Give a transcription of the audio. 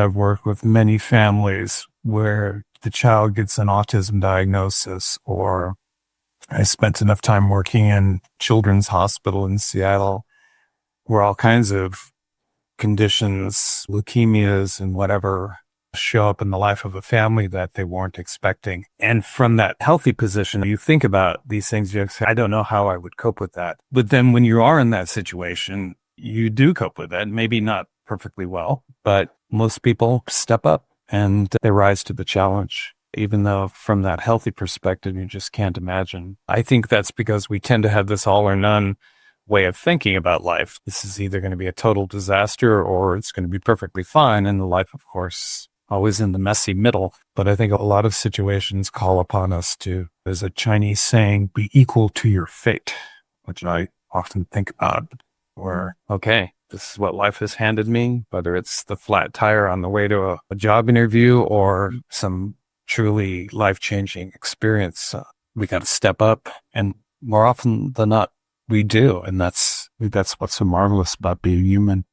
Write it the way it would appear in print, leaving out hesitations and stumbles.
I've worked with many families where the child gets an autism diagnosis, or I spent enough time working in Children's Hospital in Seattle where all kinds of conditions, leukemias and whatever, show up in the life of a family that they weren't expecting. And from that healthy position, you think about these things, you say, I don't know how I would cope with that. But then when you are in that situation, you do cope with it, maybe not perfectly well, but most people step up and they rise to the challenge. Even though from that healthy perspective, you just can't imagine. I think that's because we tend to have this all or none way of thinking about life. This is either going to be a total disaster or it's going to be perfectly fine. And the life, of course, always in the messy middle. But I think a lot of situations call upon us to, there's a Chinese saying, be equal to your fate, which I often think about, where, okay, this is what life has handed me, whether it's the flat tire on the way to a job interview or some truly life-changing experience. We got to step up, and more often than not, we do. And that's what's so marvelous about being human.